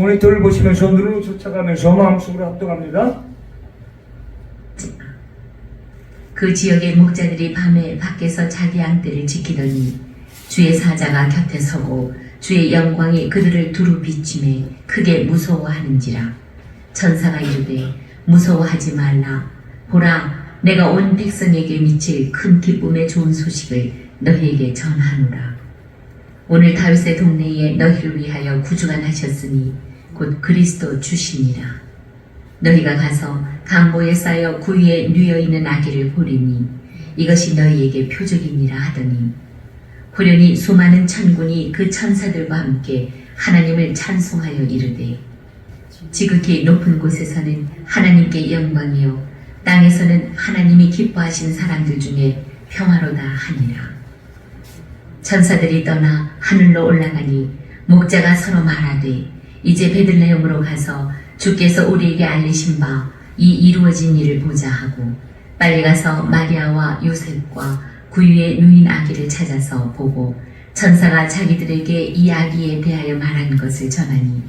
모니터를 보시면서 눈으로 쫓아가면서 마음속으로 합동합니다. 그 지역의 목자들이 밤에 밖에서 자기 양떼를 지키더니 주의 사자가 곁에 서고 주의 영광이 그들을 두루 비침에 크게 무서워하는지라. 천사가 이르되 무서워하지 말라. 보라, 내가 온 백성에게 미칠 큰 기쁨의 좋은 소식을 너희에게 전하노라. 오늘 다윗의 동네에 너희를 위하여 구주가 나셨으니 곧 그리스도 주시니라. 너희가 가서 강보에 쌓여 구유에 누여있는 아기를 보리니 이것이 너희에게 표적이니라 하더니 후련히 수많은 천군이 그 천사들과 함께 하나님을 찬송하여 이르되 지극히 높은 곳에서는 하나님께 영광이요 땅에서는 하나님이 기뻐하신 사람들 중에 평화로다 하니라. 천사들이 떠나 하늘로 올라가니 목자가 서로 말하되 이제 베들레헴으로 가서 주께서 우리에게 알리신 바 이 이루어진 일을 보자 하고 빨리 가서 마리아와 요셉과 구유에 누인 아기를 찾아서 보고 천사가 자기들에게 이 아기에 대하여 말한 것을 전하니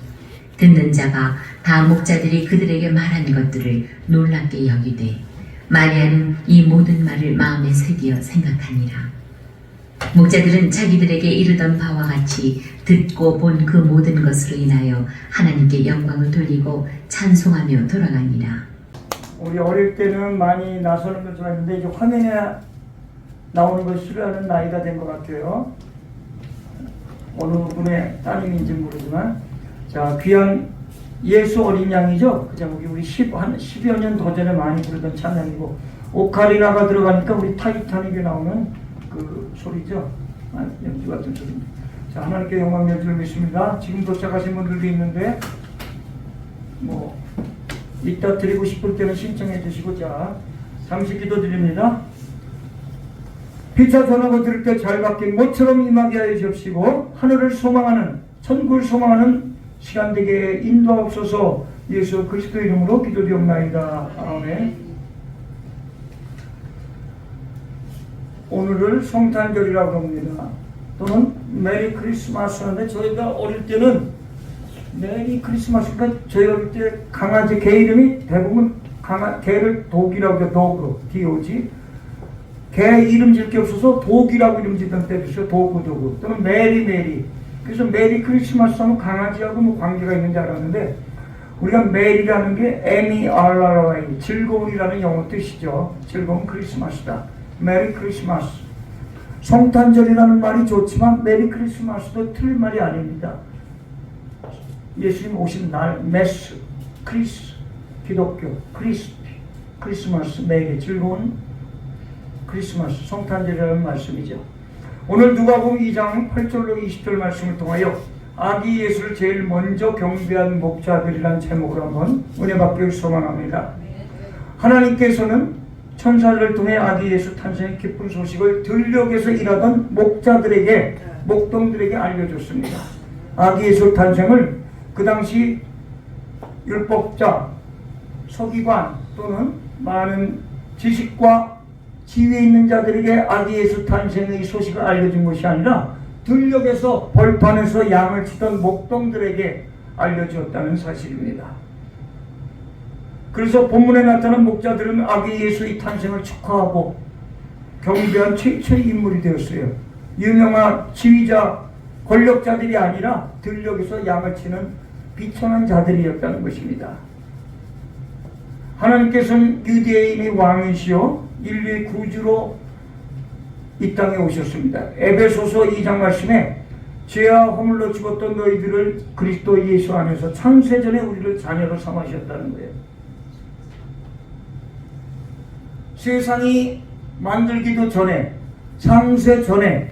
듣는 자가 다 목자들이 그들에게 말한 것들을 놀랍게 여기되 마리아는 이 모든 말을 마음에 새기어 생각하니라. 목자들은 자기들에게 이르던 바와 같이 듣고 본 그 모든 것으로 인하여 하나님께 영광을 돌리고 찬송하며 돌아가니라. 우리 어릴 때는 많이 나서는 걸 좋아했는데 이제 화면에 나오는 걸 싫어하는 나이가 된 것 같아요. 어느 분의 따님인지 모르지만 자, 귀한 예수 어린 양이죠. 그 제목이 우리 한 10여 년 더 전에 많이 부르던 찬양이고 오카리나가 들어가니까 우리 타이타닉에 나오는 그 소리죠. 연주 같은 소리입니다. 자, 하나님께 영광 연주를 믿습니다. 지금 도착하신 분들도 있는데 뭐 이따 드리고 싶을 때는 신청해 주시고 자 잠시 기도 드립니다. 피차 전하고 들을 때 잘 바뀐 모처럼 임하게 하여 주옵시고 하늘을 소망하는 천국을 소망하는 시간 되게 인도하옵소서. 예수 그리스도 이름으로 기도드리옵나이다. 아멘. 오늘을 성탄절이라고 합니다. 또는 메리 크리스마스 하는데 저희가 어릴 때는 메리 크리스마스가 저희 어릴 때 강아지 개 이름이 대부분 개를 독이라고 해요. 도그 DOG 개 이름 짓 게 없어서 독이라고 이름 짓던 때도 있어요. 도그 또는 메리 그래서 메리 크리스마스 하면 강아지하고 뭐 관계가 있는 줄 알았는데 우리가 메리라는 게 MERRY 즐거움이라는 영어 뜻이죠. 즐거운 크리스마스다. 메리 크리스마스. 성탄절이라는 말이 좋지만 메리 크리스마스도 틀린 말이 아닙니다. 예수님 오신 날 메스, 크리스, 기독교, 크리스마스, 메리, 즐거운 크리스마스, 성탄절이라는 말씀이죠. 오늘 누가복음 2장 8절로 20절 말씀을 통하여 아기 예수를 제일 먼저 경배한 목자들이라는 제목으로 한번 은혜 받기를 소망합니다. 하나님께서는 천사들을 통해 아기 예수 탄생의 기쁜 소식을 들녘에서 일하던 목자들에게 목동들에게 알려줬습니다. 아기 예수 탄생을 그 당시 율법자, 서기관 또는 많은 지식과 지위에 있는 자들에게 아기 예수 탄생의 소식을 알려준 것이 아니라 들녘에서 벌판에서 양을 치던 목동들에게 알려주었다는 사실입니다. 그래서 본문에 나타난 목자들은 아기 예수의 탄생을 축하하고 경배한 최초의 인물이 되었어요. 유명한 지휘자, 권력자들이 아니라 들녘에서 양을 치는 비천한 자들이었다는 것입니다. 하나님께서는 유대인의 왕이시요 인류의 구주로 이 땅에 오셨습니다. 에베소서 2장 말씀에 죄와 허물로 죽었던 너희들을 그리스도 예수 안에서 창세전에 우리를 자녀로 삼으셨다는 거예요. 세상이 만들기도 전에 창세 전에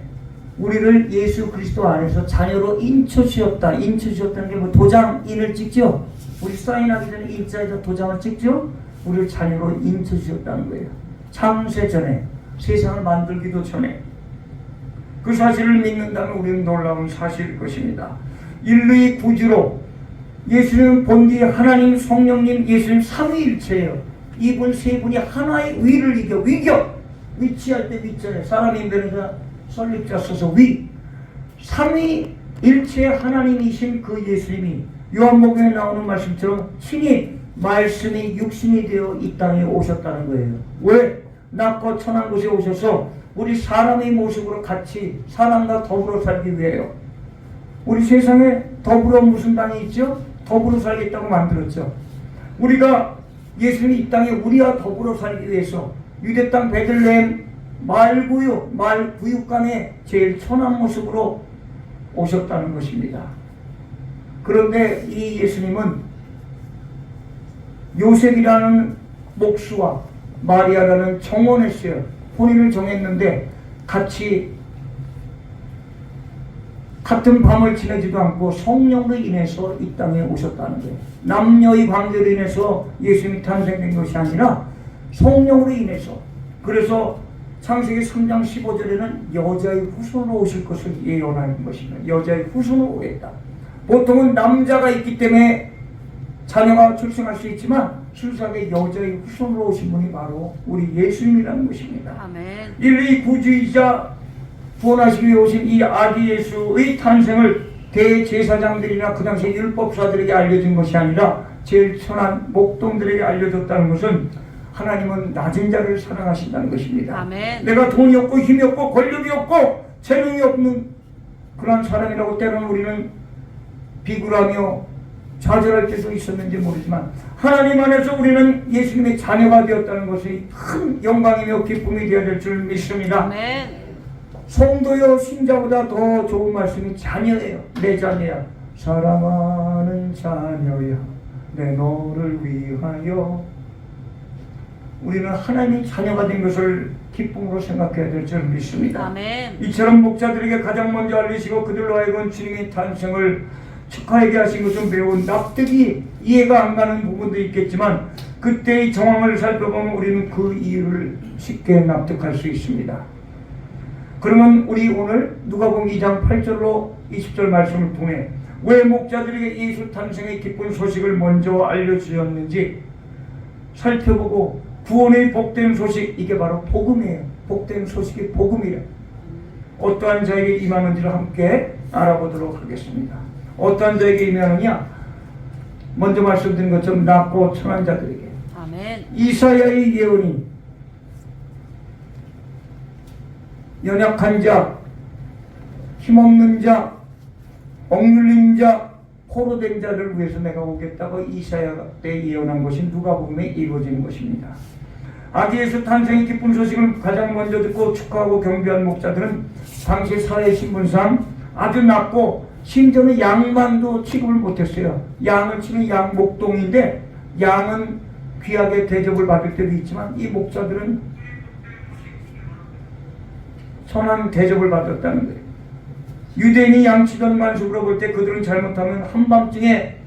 우리를 예수 그리스도 안에서 자녀로 인쳐주셨다. 인쳐주셨다는 게 뭐 도장인을 찍죠. 우리 사인하기 전에 인자에다 도장을 찍죠. 우리를 자녀로 인쳐주셨다는 거예요. 창세 전에, 세상을 만들기도 전에. 그 사실을 믿는다면 우리는 놀라운 사실일 것입니다. 인류의 구주로 예수님은 본디 하나님, 성령님, 예수님 삼위일체예요. 이분 세 분이 하나의 위를 이겨. 위치할 때 위잖아요. 사람이 변해서 설립자 써서 위. 삼위일체 하나님이신 그 예수님이 요한복음에 나오는 말씀처럼 친히 말씀이 육신이 되어 이 땅에 오셨다는 거예요. 왜? 낮고 천한 곳에 오셔서 우리 사람의 모습으로 같이 사람과 더불어 살기 위해요. 우리 세상에 더불어 무슨 땅이 있죠? 더불어 살겠다고 만들었죠. 우리가 예수님이 이 땅에 우리와 더불어 살기 위해서 유대 땅 베들레헴 말 구육간에 제일 천한 모습으로 오셨다는 것입니다. 그런데 이 예수님은 요셉이라는 목수와 마리아라는 정혼했어요. 혼인을 정했는데 같은 밤을 지내지도 않고 성령으로 인해서 이 땅에 오셨다는 거예요. 남녀의 관계로 인해서 예수님이 탄생된 것이 아니라 성령으로 인해서. 그래서 창세기 3장 15절에는 여자의 후손으로 오실 것을 예언하는 것입니다. 여자의 후손으로 오겠다. 보통은 남자가 있기 때문에 자녀가 출생할 수 있지만 순수하게 여자의 후손으로 오신 분이 바로 우리 예수님이라는 것입니다. 아멘. 인류의 구주이자 구원하시기 위해 오신 이 아기 예수의 탄생을 대제사장들이나 그 당시 율법사들에게 알려진 것이 아니라 제일 천한 목동들에게 알려졌다는 것은 하나님은 낮은 자를 사랑하신다는 것입니다. 아멘. 내가 돈이 없고 힘이 없고 권력이 없고 재능이 없는 그런 사람이라고 때로는 우리는 비굴하며 좌절할 때도 있었는지 모르지만 하나님 안에서 우리는 예수님의 자녀가 되었다는 것이 큰 영광이며 기쁨이 되어야 될 줄 믿습니다. 아멘. 성도여 신자보다 더 좋은 말씀이 자녀예요. 내 자녀야. 사랑하는 자녀야. 내 너를 위하여. 우리는 하나님의 자녀가 된 것을 기쁨으로 생각해야 될 줄 믿습니다. 아멘. 이처럼 목자들에게 가장 먼저 알리시고 그들로 하여금 주님의 탄생을 축하하게 하신 것은 매우 납득이 이해가 안 가는 부분도 있겠지만 그때의 정황을 살펴보면 우리는 그 이유를 쉽게 납득할 수 있습니다. 그러면 우리 오늘 누가복음 2장 8절로 20절 말씀을 통해 왜 목자들에게 예수 탄생의 기쁜 소식을 먼저 알려주었는지 살펴보고 구원의 복된 소식, 이게 바로 복음이에요. 복된 소식이 복음이에요. 어떠한 자에게 임하는지를 함께 알아보도록 하겠습니다. 어떠한 자에게 임하느냐? 먼저 말씀드린 것처럼 낮고 천한 자들에게. 아멘. 이사야의 예언이 연약한 자, 힘없는 자, 억눌린 자, 포로된 자를 위해서 내가 오겠다고 이사야 때 예언한 것이 누가복음에 이루어지는 것입니다. 아기 예수 탄생의 기쁜 소식을 가장 먼저 듣고 축하하고 경배한 목자들은 당시 사회 신분상 아주 낮고 심지어는 양만도 취급을 못했어요. 양을 치는 양 목동인데 양은 귀하게 대접을 받을 때도 있지만 이 목자들은 선한 대접을 받았다는 거예요. 유대인이 양치던 만식으로 볼 때 그들은 잘못하면 한밤중에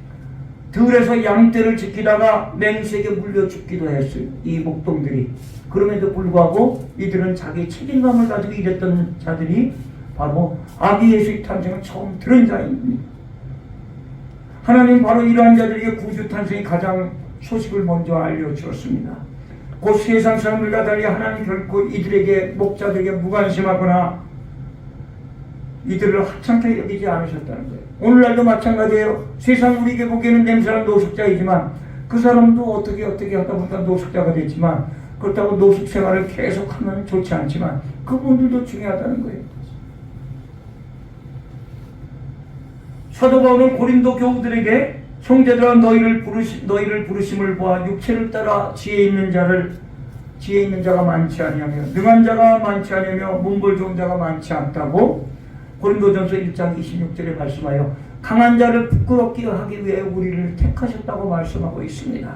들에서 양떼를 지키다가 맹수에게 물려 죽기도 했어요. 이 목동들이. 그럼에도 불구하고 이들은 자기 책임감을 가지고 일했던 자들이 바로 아기 예수의 탄생을 처음 들은 자입니다. 하나님 바로 이러한 자들에게 구주 탄생의 가장 소식을 먼저 알려주었습니다. 곧 세상 사람들과 달리 하나님 결코 이들에게 목자들에게 무관심하거나 이들을 하찮게 여기지 않으셨다는 거예요. 오늘날도 마찬가지예요. 세상 우리에게 보기에는 냄새난 노숙자이지만 그 사람도 어떻게 하다 보니까 노숙자가 됐지만 그렇다고 노숙 생활을 계속하면 좋지 않지만 그분들도 중요하다는 거예요. 사도 바울은 고린도 교우들에게 형제들아 너희를 부르심을 보아 육체를 따라 지혜 있는 자가 많지 아니하며 능한 자가 많지 아니하며 문벌 좋은 자가 많지 않다고 고린도전서 1장 26절에 말씀하여 강한 자를 부끄럽게 하기 위해 우리를 택하셨다고 말씀하고 있습니다.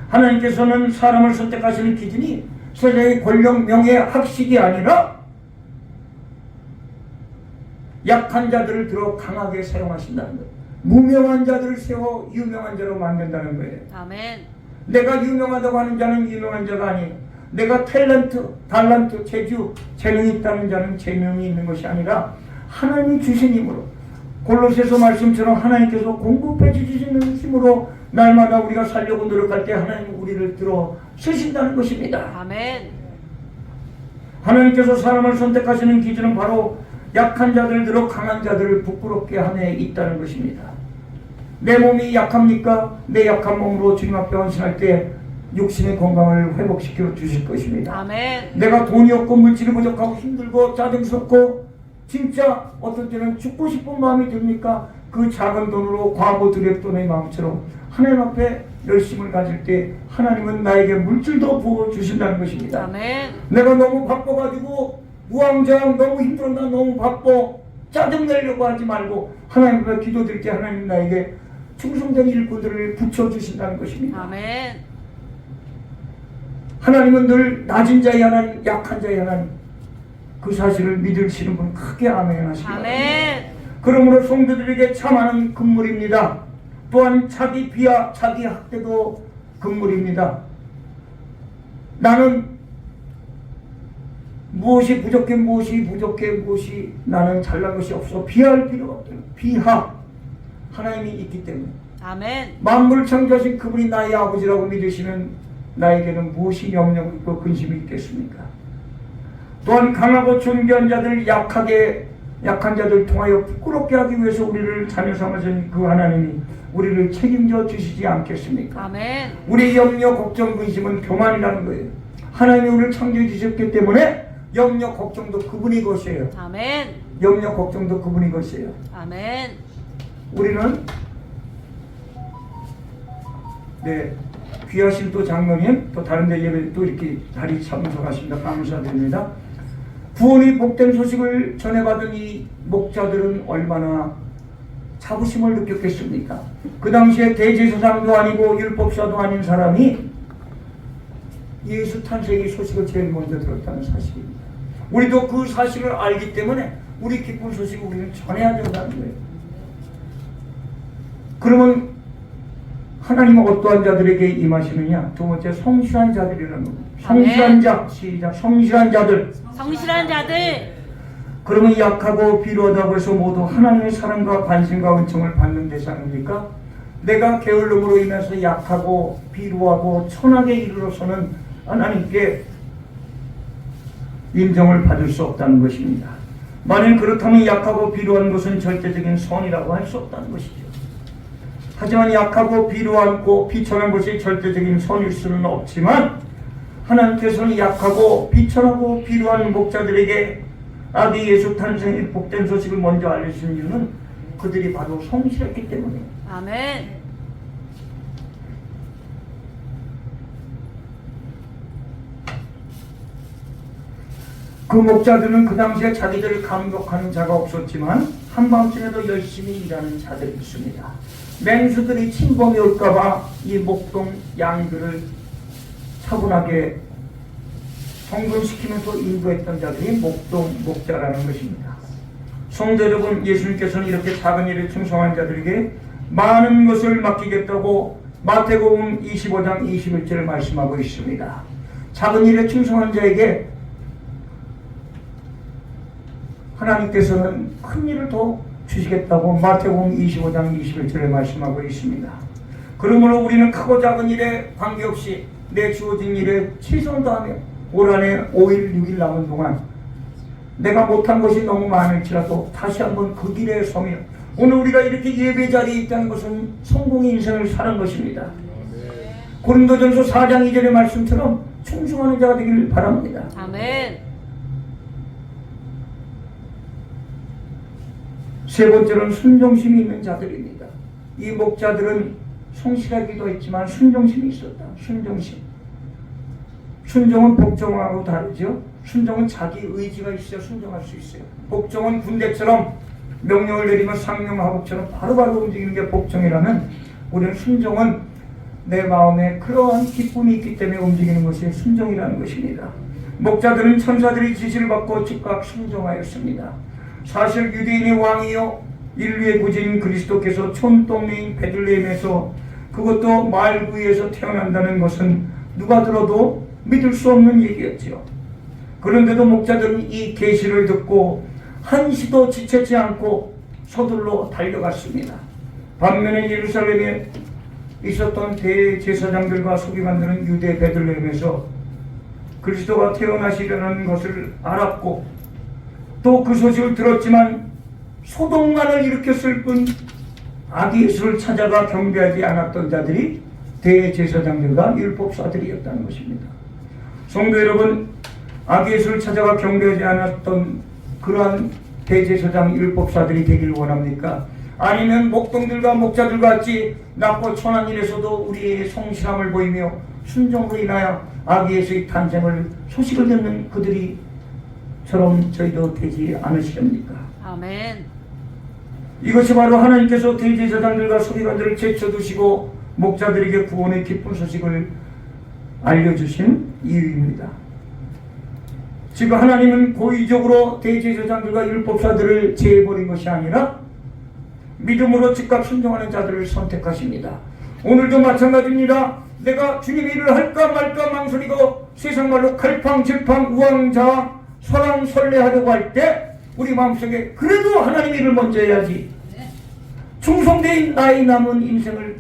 하나님께서는 사람을 선택하시는 기준이 세상의 권력, 명예, 학식이 아니라 약한 자들을 들어 강하게 사용하신다는 거예요. 무명한 자들을 세워 유명한 자로 만든다는 거예요. 아멘. 내가 유명하다고 하는 자는 유명한 자가 아니에요. 내가 달란트, 재주, 재능이 있다는 자는 재능이 있는 것이 아니라 하나님이 주신 힘으로 골로새서 말씀처럼 하나님께서 공급해 주시는 힘으로 날마다 우리가 살려고 노력할 때 하나님은 우리를 들어 쓰신다는 것입니다. 아멘. 하나님께서 사람을 선택하시는 기준은 바로 약한 자들 들어 강한 자들을 부끄럽게 함에 있다는 것입니다. 내 몸이 약합니까? 내 약한 몸으로 주님 앞에 헌신할 때 육신의 건강을 회복시켜 주실 것입니다. 아멘. 내가 돈이 없고 물질이 부족하고 힘들고 짜증스럽고 진짜 어떤 때는 죽고 싶은 마음이 듭니까? 그 작은 돈으로 과부 드랩돈의 마음처럼 하나님 앞에 열심을 가질 때 하나님은 나에게 물질도 부어주신다는 것입니다. 아멘. 내가 너무 바빠가지고 무왕좌왕 너무 힘들어, 나 너무 바빠, 짜증내려고 하지 말고 하나님 앞에 기도드릴 때 하나님 나에게 충성된 일꾼들을 붙여주신다는 것입니다. 아멘. 하나님은 늘 낮은 자의 하나님, 약한 자의 하나님, 그 사실을 믿으시는 분 크게 아멘 하시기 바랍니다. 아멘. 그러므로 성도들에게 참하는 금물입니다. 또한 자기 비하, 자기 학대도 금물입니다. 나는 무엇이 부족해, 무엇이 나는 잘난 것이 없어 비하할 필요가 없다. 비하, 하나님이 있기 때문에 아멘. 만물을 창조하신 그분이 나의 아버지라고 믿으시는 나에게는 무엇이 염려가 있고 근심이 있겠습니까? 또한 강하고 존귀한 자들, 약한 자들 통하여 부끄럽게 하기 위해서 우리를 자녀 삼으신 그 하나님이 우리를 책임져 주시지 않겠습니까? 아멘. 우리의 염려, 걱정, 근심은 교만이라는 거예요. 하나님이 우리를 창조해 주셨기 때문에 염려, 걱정도 그분이 것이에요. 아멘. 염려, 걱정도 그분이 것이에요. 아멘. 우리는 귀하신 또 장로님, 또 다른 데 예배 또 이렇게 다리 참석하십니다. 감사드립니다. 구원이 복된 소식을 전해받은 이 목자들은 얼마나 자부심을 느꼈겠습니까? 그 당시에 대제사장도 아니고 율법사도 아닌 사람이 예수 탄생의 소식을 제일 먼저 들었다는 사실입니다. 우리도 그 사실을 알기 때문에 우리 기쁜 소식을 우리는 전해야 된다는 거예요. 그러면 하나님은 어떠한 자들에게 임하시느냐? 두 번째, 성실한 자들이라는 겁니다. 성실한 자, 시작. 성실한 자들. 성실한 자들. 그러면 약하고 비루하다고 해서 모두 하나님의 사랑과 관심과 은총을 받는 대상입니까? 내가 게을름으로 인해서 약하고 비루하고 천하게 이르러서는 하나님께 인정을 받을 수 없다는 것입니다. 만일 그렇다면 약하고 비루한 것은 절대적인 선이라고 할 수 없다는 것이죠. 하지만 약하고 비루하고 비천한 것이 절대적인 선일 수는 없지만 하나님께서는 약하고 비천하고 비루한 목자들에게 아기 예수 탄생의 복된 소식을 먼저 알려주신 이유는 그들이 바로 성실했기 때문이에요. 아멘. 그 목자들은 그 당시에 자기들을 감독하는 자가 없었지만 한밤중에도 열심히 일하는 자들이 있습니다. 맹수들이 침범이 올까봐 이 목동 양들을 차분하게 성근시키면서 인도했던 자들이 목동 목자라는 것입니다. 성도 여러분, 예수님께서는 이렇게 작은 일에 충성한 자들에게 많은 것을 맡기겠다고 마태복음 25장 21절을 말씀하고 있습니다. 작은 일에 충성한 자에게 하나님께서는 큰 일을 더 주시겠다고 마태복음 25장 21절에 말씀하고 있습니다. 그러므로 우리는 크고 작은 일에 관계없이 내 주어진 일에 최선을 다하며 올 한해 5일 6일 남은 동안 내가 못한 것이 너무 많을지라도 다시 한번 그 길에 서며 오늘 우리가 이렇게 예배 자리에 있다는 것은 성공의 인생을 사는 것입니다. 고린도전서 4장 2절의 말씀처럼 충성하는 자가 되길 바랍니다. 아멘. 세 번째로는 순종심이 있는 자들입니다. 이 목자들은 성실하기도 했지만 순종심이 있었다. 순종심. 순종은 복종하고 다르죠. 순종은 자기 의지가 있어야 순종할 수 있어요. 복종은 군대처럼 명령을 내리면 상명하복처럼 바로바로 움직이는 게 복종이라면 우리는 순종은 내 마음에 그러한 기쁨이 있기 때문에 움직이는 것이 순종이라는 것입니다. 목자들은 천사들의 지시를 받고 즉각 순종하였습니다. 사실 유대인의 왕이요 인류의 구주인 그리스도께서 촌동네인 베들레헴에서 그것도 말구이에서 태어난다는 것은 누가 들어도 믿을 수 없는 얘기였지요. 그런데도 목자들은 이 계시를 듣고 한시도 지체지 않고 서둘러 달려갔습니다. 반면에 예루살렘에 있었던 대제사장들과 서기관들은 유대 베들레헴에서 그리스도가 태어나시려는 것을 알았고 또 그 소식을 들었지만 소동만을 일으켰을 뿐 아기 예수를 찾아가 경배하지 않았던 자들이 대제사장들과 율법사들이었다는 것입니다. 성도 여러분, 아기 예수를 찾아가 경배하지 않았던 그러한 대제사장 율법사들이 되기를 원합니까? 아니면 목동들과 목자들과 같이 낮고 천한 일에서도 우리의 성실함을 보이며 순종으로 인하여 아기 예수의 탄생을 소식을 듣는 그들이처럼 저희도 되지 않으시렵니까? 아멘. 이것이 바로 하나님께서 대제사장들과 서기관들을 제쳐두시고 목자들에게 구원의 기쁜 소식을 알려주신 이유입니다. 지금 하나님은 고의적으로 대제사장들과 율법사들을 제해버린 것이 아니라 믿음으로 즉각 순종하는 자들을 선택하십니다. 오늘도 마찬가지입니다. 내가 주님의 일을 할까 말까 망설이고 세상 말로 갈팡질팡 우왕좌왕 설왕설래하려고 할 때 우리 마음속에 그래도 하나님의 일을 먼저 해야지, 충성된 나의 남은 인생을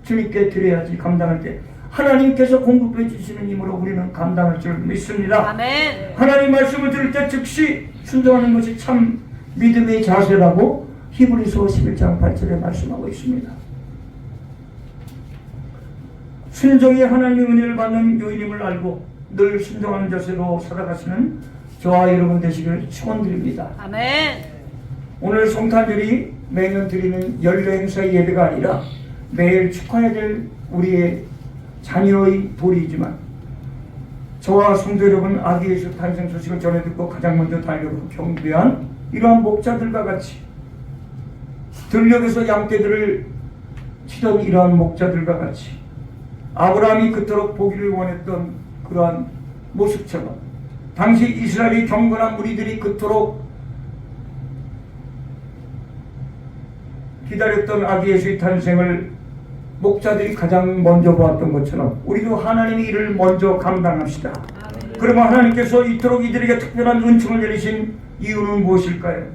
주님께 드려야지 감당할 때 하나님께서 공급해 주시는 힘으로 우리는 감당할 줄 믿습니다. 아멘. 하나님 말씀을 들을 때 즉시 순종하는 것이 참 믿음의 자세라고 히브리서 11장 8절에 말씀하고 있습니다. 순종이 하나님의 은혜를 받는 요인임을 알고 늘 순종하는 자세로 살아가시는 저와 여러분 되시길 축원드립니다. 아멘. 오늘 성탄절이 매년 드리는 연례 행사의 예배가 아니라 매일 축하해야 될 우리의 자녀의 도리이지만 저와 성도 여러분 아기 예수 탄생 소식을 전해 듣고 가장 먼저 달려고 경배한 이러한 목자들과 같이 들녘에서 양떼들을 치던 이러한 목자들과 같이 아브라함이 그토록 보기를 원했던 그러한 모습처럼 당시 이스라엘의 경건한 무리들이 그토록 기다렸던 아기 예수의 탄생을 목자들이 가장 먼저 보았던 것처럼 우리도 하나님의 일을 먼저 감당합시다. 그러면 하나님께서 이토록 이들에게 특별한 은총을 내리신 이유는 무엇일까요?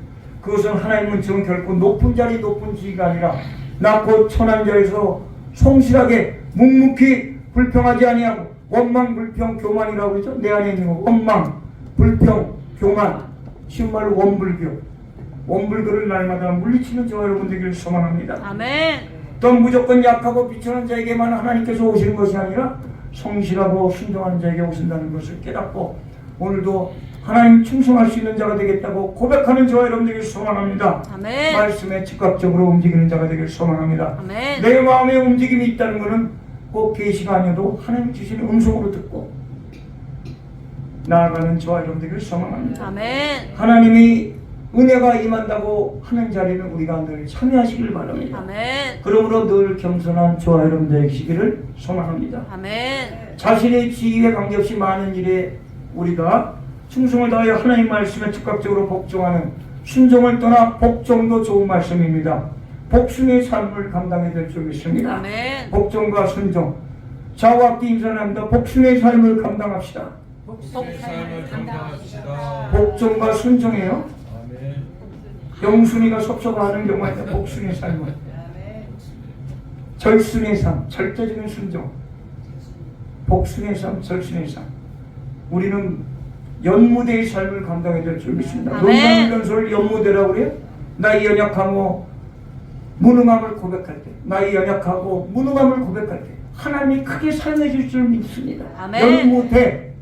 그것은 하나님의 은총은 결코 높은 자리 높은 지위가 아니라 낮고 천한 자에서 성실하게 묵묵히 불평하지 아니하고 원망 불평 교만이라고 그러죠. 내 안에 있는 거 원망 불평 교만, 쉬운 말로 원불교를 날마다 물리치는 저와 여러분 되기를 소망합니다. 아멘. 또 무조건 약하고 비천한 자에게만 하나님께서 오시는 것이 아니라 성실하고 순종하는 자에게 오신다는 것을 깨닫고 오늘도 하나님 충성할 수 있는 자가 되겠다고 고백하는 저와 여러분 되기를 소망합니다. 아멘. 말씀에 즉각적으로 움직이는 자가 되기를 소망합니다. 아멘. 내 마음에 움직임이 있다는 것은 꼭 계시가 아니어도 하나님 주시는 음성으로 듣고 나아가는 저와 여러분 되기를 소망합니다. 아멘. 하나님이 은혜가 임한다고 하는 자리는 우리가 늘 참여하시길 바랍니다. 아멘. 그러므로 늘 겸손한 저와 여러분 되시기를 소망합니다. 아멘. 자신의 지위에 관계없이 많은 일에 우리가 충성을 다하여 하나님 말씀에 즉각적으로 복종하는 순종을 떠나 복종도 좋은 말씀입니다. 복순의 삶을 감당해야 될 줄 믿습니다. 아멘. 복종과 순종 좌우와 앞뒤 인사합니다. 복순의 삶을 감당합시다. 복순의 삶을 감당합시다. 복종과 순종이에요. 영순이가 섭섭해하는 경우가 있다. 복순의 삶은 절순의 삶, 절대적인 순종. 복순의 삶, 절순의 삶. 우리는 연무대의 삶을 감당해야 될 줄 믿습니다. 논설을 연무대라고 그래요. 나의 연약함과 무능함을 고백할 때, 나의 연약하고 무능함을 고백할 때 하나님이 크게 사용해 줄 줄 믿습니다. 아멘. 연무대,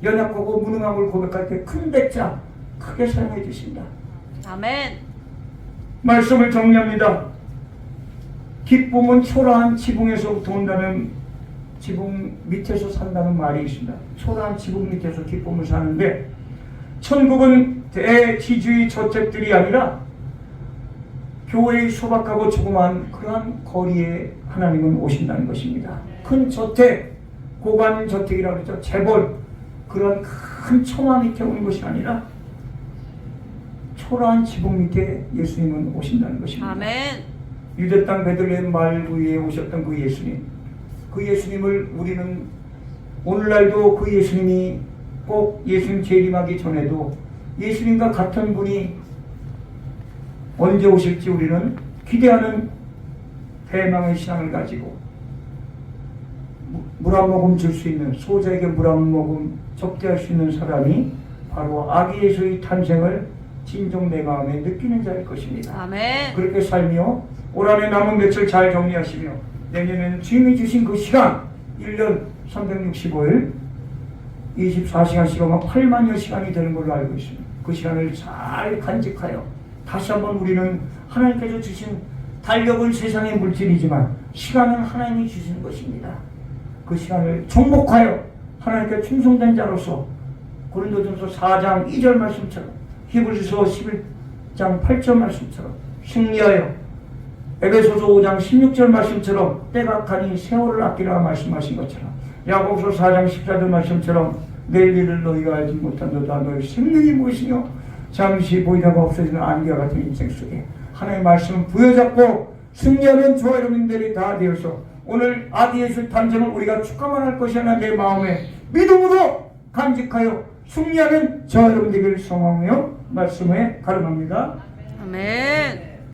연약하고 무능함을 고백할 때 큰 대자 크게 사용해 주신다. 아멘. 말씀을 정리합니다. 기쁨은 초라한 지붕에서부터 온다는, 지붕 밑에서 산다는 말이 있습니다. 초라한 지붕 밑에서 기쁨을 사는데 천국은 대지주의 저택들이 아니라 교회의 소박하고 조그만 그러한 거리에 하나님은 오신다는 것입니다. 큰 저택, 고관 저택이라고 그러죠. 재벌, 그런 큰 처마 밑에 오는 것이 아니라 초라한 지붕 밑에 예수님은 오신다는 것입니다. 아멘. 유대 땅 베들레헴 마을 위에 오셨던 그 예수님, 그 예수님을 우리는 오늘날도 그 예수님이 꼭 예수님 재림하기 전에도 예수님과 같은 분이 언제 오실지 우리는 기대하는 대망의 신앙을 가지고 물 한 모금 줄 수 있는, 소자에게 물 한 모금 접대할 수 있는 사람이 바로 아기 예수의 탄생을 진정 내 마음에 느끼는 자일 것입니다. 아멘. 그렇게 살며 올 한해 남은 며칠 잘 정리하시며 내년에는 주님이 주신 그 시간 1년 365일 24시간씩하면 8만여 시간이 되는 걸로 알고 있습니다. 그 시간을 잘 간직하여 다시 한번 우리는 하나님께서 주신 달력은 세상의 물질이지만 시간은 하나님이 주시는 것입니다. 그 시간을 정복하여 하나님께 충성된 자로서 고린도전서 4장 2절 말씀처럼 히브리서 11장 8절 말씀처럼 승리하여 에베소서 5장 16절 말씀처럼 때가 가니 세월을 아끼라 말씀하신 것처럼 야고보서 4장 14절 말씀처럼 내일 일을 너희가 알지 못한도다 너희 생명이 무엇이며 잠시 보이다가 없어지는 안개와 같은 인생 속에 하나님의 말씀을 부여잡고 승리하는 저와 여러분들이 다 되어서 오늘 아기 예수 탄생을 우리가 축하만 할 것이 아니라 내 마음에 믿음으로 간직하여 승리하는 저와 여러분들을 성함하며 말씀에 가름합니다. 아멘.